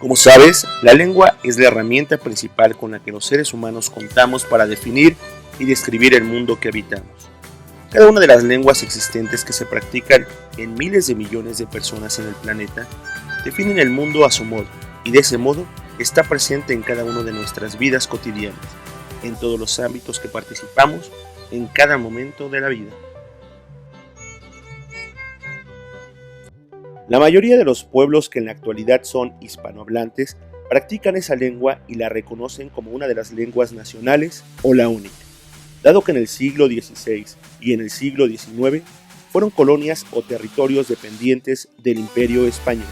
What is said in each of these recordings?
Como sabes, la lengua es la herramienta principal con la que los seres humanos contamos para definir y describir el mundo que habitamos. Cada una de las lenguas existentes que se practican en miles de millones de personas en el planeta definen el mundo a su modo, y de ese modo está presente en cada una de nuestras vidas cotidianas, en todos los ámbitos que participamos, en cada momento de la vida. La mayoría de los pueblos que en la actualidad son hispanohablantes practican esa lengua y la reconocen como una de las lenguas nacionales o la única, dado que en el siglo XVI y en el siglo XIX fueron colonias o territorios dependientes del Imperio Español.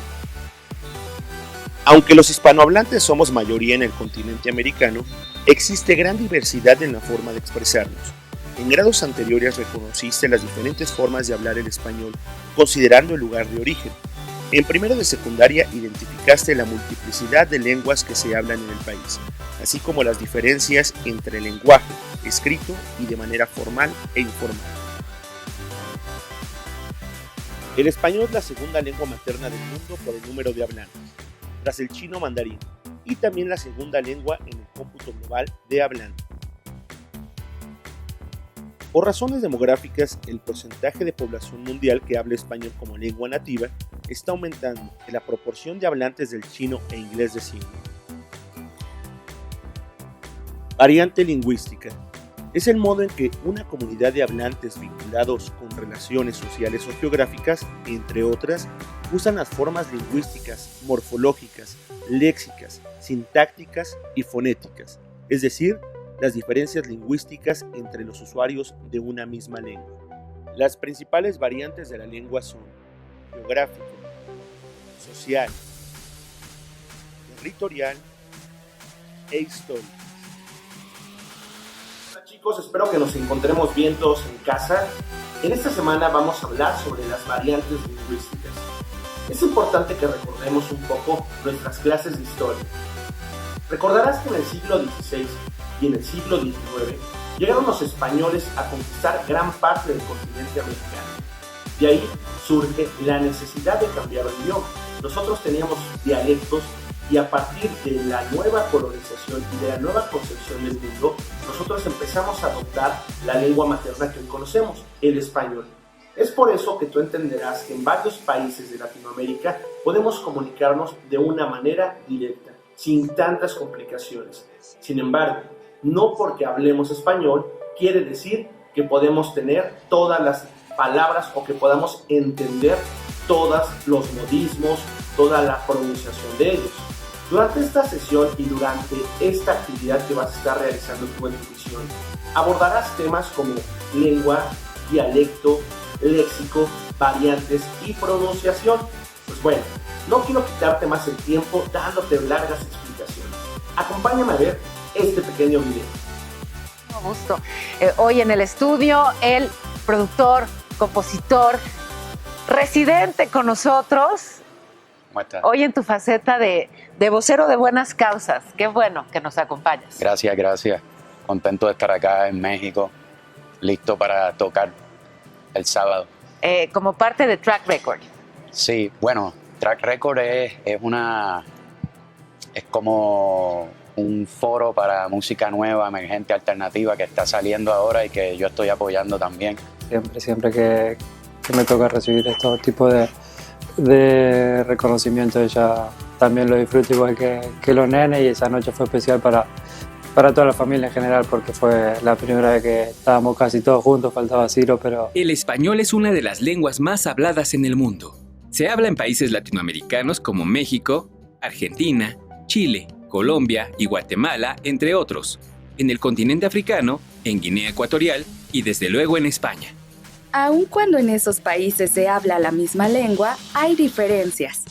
Aunque los hispanohablantes somos mayoría en el continente americano, existe gran diversidad en la forma de expresarnos. En grados anteriores reconociste las diferentes formas de hablar el español, considerando el lugar de origen. En primero de secundaria identificaste la multiplicidad de lenguas que se hablan en el país, así como las diferencias entre el lenguaje, escrito y de manera formal e informal. El español es la segunda lengua materna del mundo por el número de hablantes, tras el chino mandarín, y también la segunda lengua en el cómputo global de hablantes. Por razones demográficas, el porcentaje de población mundial que habla español como lengua nativa está aumentando en la proporción de hablantes del chino e inglés de signo. Variante lingüística. Es el modo en que una comunidad de hablantes vinculados con relaciones sociales o geográficas, entre otras, usan las formas lingüísticas, morfológicas, léxicas, sintácticas y fonéticas, es decir, las diferencias lingüísticas entre los usuarios de una misma lengua. Las principales variantes de la lengua son geográfico, social, territorial e histórico. Hola chicos, espero que nos encontremos bien todos en casa. En esta semana vamos a hablar sobre las variantes lingüísticas. Es importante que recordemos un poco nuestras clases de historia. Recordarás que en el siglo XVI y en el siglo XIX llegaron los españoles a conquistar gran parte del continente americano. De ahí surge la necesidad de cambiar el idioma. Nosotros teníamos dialectos y a partir de la nueva colonización y de la nueva concepción del mundo, nosotros empezamos a adoptar la lengua materna que hoy conocemos, el español. Es por eso que tú entenderás que en varios países de Latinoamérica podemos comunicarnos de una manera directa, sin tantas complicaciones. Sin embargo, no porque hablemos español quiere decir que podemos tener todas las palabras o que podamos entender todos los modismos, toda la pronunciación de ellos. Durante esta sesión y durante esta actividad que vas a estar realizando tú en tu visión, abordarás temas como lengua, dialecto, léxico, variantes y pronunciación. Pues bueno, no quiero quitarte más el tiempo dándote largas explicaciones. Acompáñame a ver este pequeño video. Con gusto. Hoy en el estudio, el productor, compositor, residente con nosotros. ¿Cómo estás? Hoy en tu faceta de vocero de buenas causas. Qué bueno que nos acompañas. Gracias, gracias. Contento de estar acá en México, listo para tocar el sábado. Como parte de Track Record. Sí, bueno, Track Record es como un foro para música nueva, emergente, alternativa que está saliendo ahora y que yo estoy apoyando también. Siempre que me toca recibir estos tipos de reconocimiento, ya también lo disfruto igual que los nenes, y esa noche fue especial para toda la familia en general, porque fue la primera vez que estábamos casi todos juntos, faltaba Ciro, pero... El español es una de las lenguas más habladas en el mundo. Se habla en países latinoamericanos como México, Argentina, Chile, Colombia y Guatemala, entre otros. En el continente africano, en Guinea Ecuatorial y desde luego en España. Aun cuando en esos países se habla la misma lengua, hay diferencias.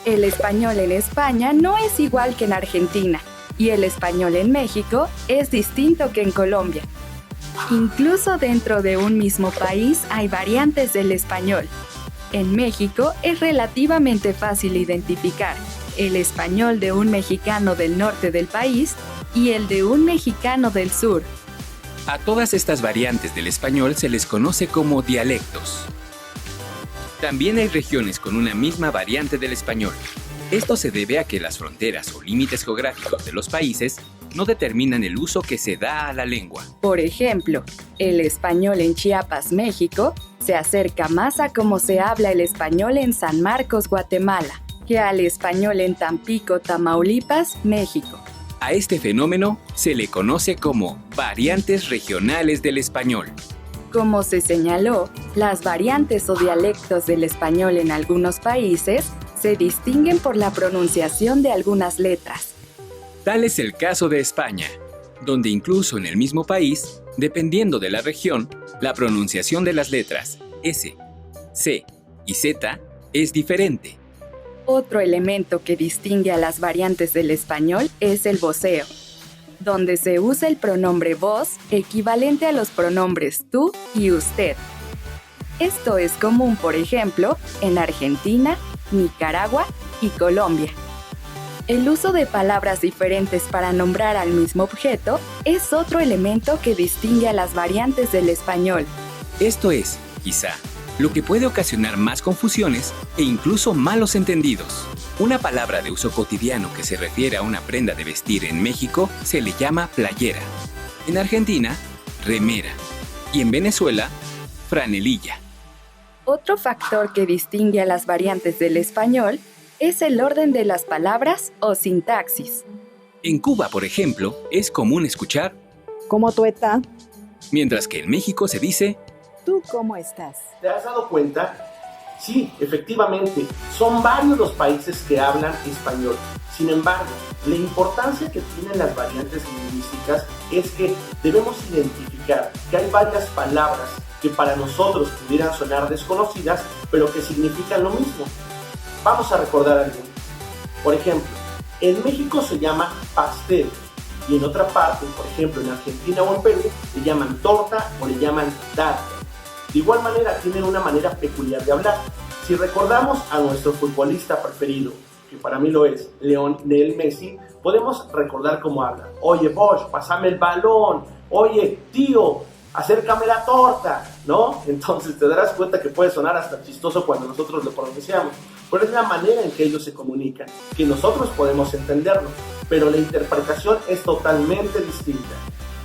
El español en España no es igual que en Argentina, y el español en México es distinto que en Colombia. Incluso dentro de un mismo país hay variantes del español. En México es relativamente fácil identificar el español de un mexicano del norte del país y el de un mexicano del sur. A todas estas variantes del español se les conoce como dialectos. También hay regiones con una misma variante del español. Esto se debe a que las fronteras o límites geográficos de los países no determinan el uso que se da a la lengua. Por ejemplo, el español en Chiapas, México, se acerca más a cómo se habla el español en San Marcos, Guatemala, que al español en Tampico, Tamaulipas, México. A este fenómeno se le conoce como variantes regionales del español. Como se señaló, las variantes o dialectos del español en algunos países se distinguen por la pronunciación de algunas letras. Tal es el caso de España, donde incluso en el mismo país, dependiendo de la región, la pronunciación de las letras S, C y Z es diferente. Otro elemento que distingue a las variantes del español es el voceo, donde se usa el pronombre vos equivalente a los pronombres tú y usted. Esto es común, por ejemplo, en Argentina, Nicaragua y Colombia. El uso de palabras diferentes para nombrar al mismo objeto es otro elemento que distingue a las variantes del español. Esto es, quizá, lo que puede ocasionar más confusiones e incluso malos entendidos. Una palabra de uso cotidiano que se refiere a una prenda de vestir en México se le llama playera. En Argentina, remera. Y en Venezuela, franelilla. Otro factor que distingue a las variantes del español es el orden de las palabras o sintaxis. En Cuba, por ejemplo, es común escuchar ¿Cómo tú estás? mientras que en México se dice ¿Tú cómo estás? ¿Te has dado cuenta? Sí, efectivamente, son varios los países que hablan español. Sin embargo, la importancia que tienen las variantes lingüísticas es que debemos identificar que hay varias palabras que para nosotros pudieran sonar desconocidas, pero que significan lo mismo. Vamos a recordar algunas. Por ejemplo, en México se llama pastel y en otra parte, por ejemplo en Argentina o en Perú, le llaman torta o le llaman tarta. De igual manera, tienen una manera peculiar de hablar. Si recordamos a nuestro futbolista preferido, que para mí lo es, Lionel Messi, podemos recordar cómo habla. Oye, Bosch, pásame el balón. Oye, tío, acércame la torta, ¿no? Entonces te darás cuenta que puede sonar hasta chistoso cuando nosotros lo pronunciamos. Pero es la manera en que ellos se comunican, que nosotros podemos entenderlo, pero la interpretación es totalmente distinta.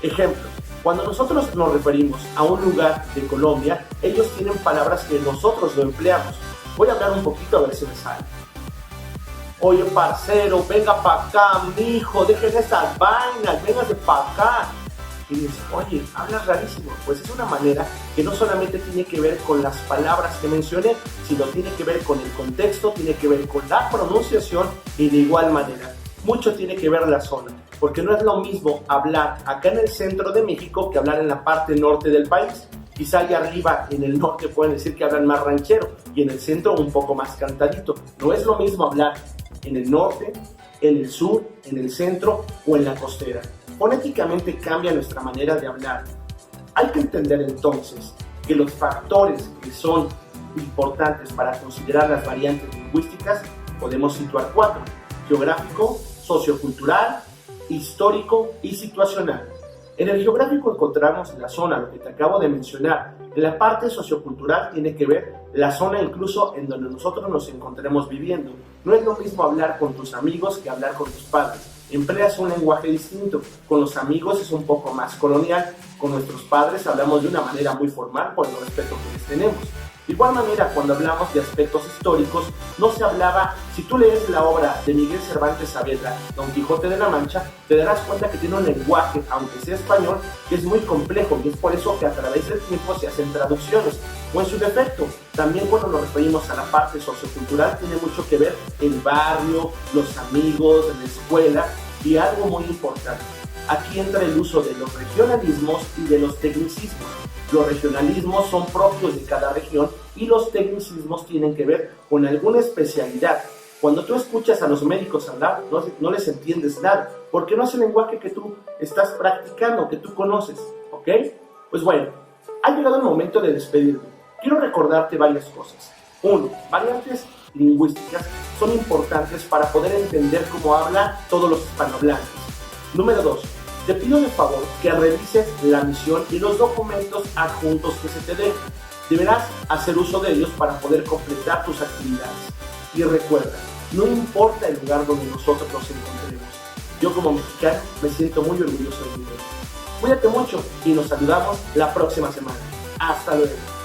Ejemplo. Cuando nosotros nos referimos a un lugar de Colombia, ellos tienen palabras que nosotros no empleamos. Voy a hablar un poquito a ver si me sale. Oye, parcero, venga pa' acá, mijo, dejen esas vainas, véngase pa' acá. Y dices, oye, hablas rarísimo. Pues es una manera que no solamente tiene que ver con las palabras que mencioné, sino tiene que ver con el contexto, tiene que ver con la pronunciación y de igual manera. Mucho tiene que ver la zona, porque no es lo mismo hablar acá en el centro de México que hablar en la parte norte del país. Quizá allá arriba en el norte pueden decir que hablan más ranchero y en el centro un poco más cantadito. No es lo mismo hablar en el norte, en el sur, en el centro o en la costera. Fonéticamente cambia nuestra manera de hablar. Hay que entender entonces que los factores que son importantes para considerar las variantes lingüísticas podemos situar 4: geográfico, sociocultural, histórico y situacional. En el geográfico encontramos la zona, lo que te acabo de mencionar. En la parte sociocultural tiene que ver la zona incluso en donde nosotros nos encontremos viviendo. No es lo mismo hablar con tus amigos que hablar con tus padres. Empleas un lenguaje distinto. Con los amigos es un poco más colonial. Con nuestros padres hablamos de una manera muy formal por el respeto que les tenemos. De igual manera, cuando hablamos de aspectos históricos, no se hablaba, si tú lees la obra de Miguel Cervantes Saavedra, Don Quijote de la Mancha, te darás cuenta que tiene un lenguaje, aunque sea español, que es muy complejo y es por eso que a través del tiempo se hacen traducciones. O en su defecto, también cuando nos referimos a la parte sociocultural, tiene mucho que ver el barrio, los amigos, la escuela y algo muy importante. Aquí entra el uso de los regionalismos y de los tecnicismos. Los regionalismos son propios de cada región y los tecnicismos tienen que ver con alguna especialidad. Cuando tú escuchas a los médicos hablar, no les entiendes nada, porque no es el lenguaje que tú estás practicando, que tú conoces, ¿ok? Pues bueno, ha llegado el momento de despedirme. Quiero recordarte varias cosas. 1. Variantes lingüísticas son importantes para poder entender cómo hablan todos los hispanohablantes. Número 2. Te pido de favor que revises la misión y los documentos adjuntos que se te den. Deberás hacer uso de ellos para poder completar tus actividades. Y recuerda, No importa el lugar donde nosotros nos encontremos. Yo como mexicano me siento muy orgulloso de mi pueblo. Cuídate mucho y nos saludamos la próxima semana. Hasta luego.